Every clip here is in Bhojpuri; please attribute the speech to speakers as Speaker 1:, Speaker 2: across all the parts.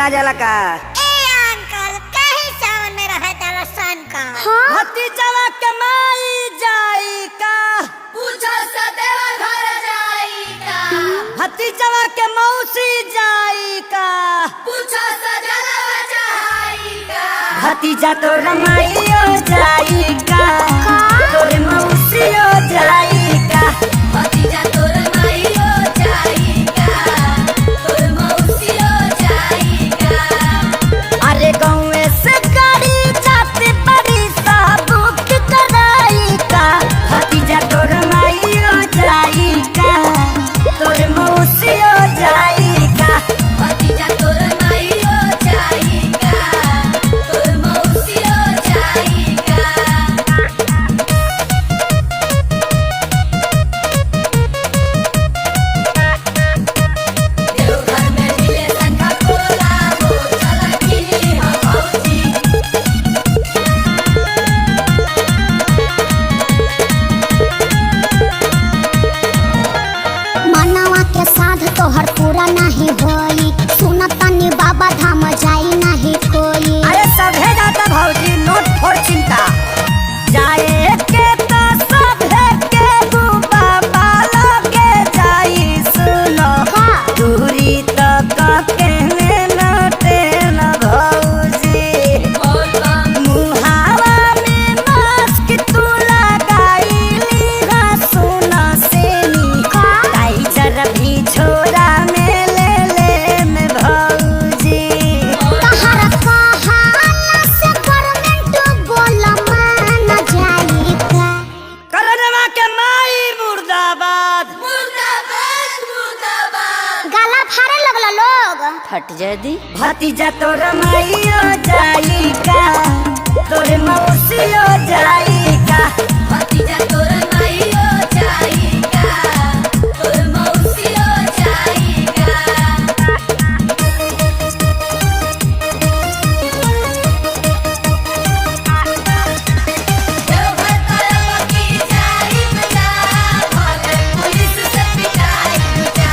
Speaker 1: ना जाला का।
Speaker 2: अंकल कहीं सावन में रहे दर्शन का।
Speaker 1: भतीजवा के माई जाई का,
Speaker 3: पूछो सदेवा घर जाई का,
Speaker 1: भतीजवा के मौसी जाई का,
Speaker 3: पूछो सजनवा जाई का,
Speaker 1: भतीजा तो रमाइयो जाई का, तोरे मौसियो जाई का,
Speaker 3: भतीजा तोर माईयो जाई का, तोर मौसियो जाई का।
Speaker 1: अरे गाँव से गाड़ी जाते बड़ी सा बुक कराई का, भतीजा तो रमाइयो जाई का, तोरे मौसियो जाई का।
Speaker 3: भतीजा तोर माईयो जाई का, तोर मौसियो जाई का। देवघर में मिले संखा कोला हो, चला किनी हो भौजी।
Speaker 2: मनवा के साध तोहर पूरा नहीं होई, सुनतनी बाबा धाम जाई नहीं कोई।
Speaker 1: अरे सभे जाता भौजी, नोट फोड़ चिंता जाए के तो सभे के बुबा बालो के जाई सुनो, दूरी तो कके में लौटे न भौजी।
Speaker 3: बोल बम
Speaker 1: मुहावा में मास्क तू लगाईली हा सुनो सेनी, ताई जरा भी छोरा में ले में भौजी।
Speaker 2: तहरा कहाला से गवर्नमेंट बोल मान जाई का।
Speaker 1: करनवा के माई मुर्दाबाद।
Speaker 3: मुर्दाबाद मुर्दाबाद।
Speaker 2: गला फाड़े लगल लोग।
Speaker 1: फट जदी भतीजा तो रमाइयो जाई का, तोरे मौसियो जाई का,
Speaker 3: भतीजा तोर माईयो जाई का, तोर मौसियो जाई का। देवघर तरफ की जाई बजा, भागे पुलिस से पिटाई बजा।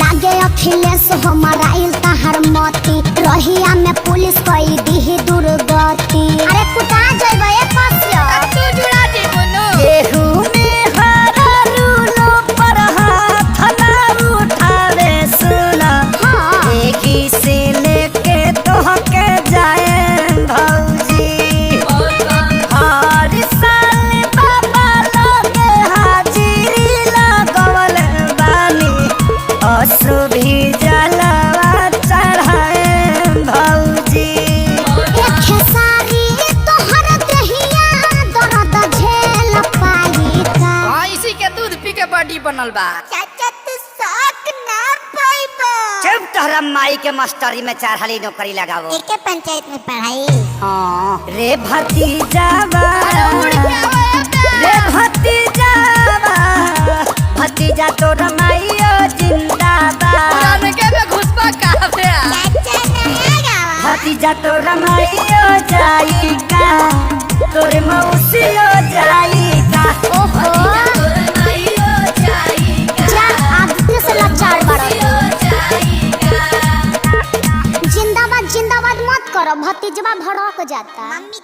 Speaker 2: लागे अखिलेश हमारा इल तहर मती, रहिया में पुलिस कई दी दुर्गति। अरे कुटा जइबे फसियो।
Speaker 3: तू जुड़ा दे बोलो।
Speaker 1: केहू में हरा रूलो पर हाथ ना उठावे सुना,
Speaker 2: हाँ।
Speaker 1: एही से लेके तोहके जाए भौजी।
Speaker 3: बोल बम
Speaker 1: हर साल बाबा लोगे हाजिरी लगवल बानी, असु भी जलवा चढ़ाए भौजी।
Speaker 2: एक खेसारी तोहर दहिया दर्द झेल पाई का।
Speaker 3: हाँ, इसी के दूध पी के बॉडी बनल बा।
Speaker 2: चाचा तू साक ना पाइबो।
Speaker 1: चुप तोहरा माई के मास्टरी में 4 हाली नौकरी लगावो।
Speaker 2: एके पंचायत में पढ़ाई।
Speaker 1: हाँ रे भतीजावा, रे भतीजावा, भतीजा तो रमाइयो जिंदाबाद,
Speaker 3: जानके में घुसपा काफे।
Speaker 2: चाचा नया गावा।
Speaker 1: भतीजा तो रमाइयो जाई का, तोरे मौसियो जाई का।
Speaker 2: ओहो
Speaker 3: तोर माईयो जाई का,
Speaker 2: जा आदित्य से लाचार बड़ा।
Speaker 3: मौसियो जाई का।
Speaker 2: जिंदाबाद जिंदाबाद मत करो, भतीजवा भड़क जाता। मम्मी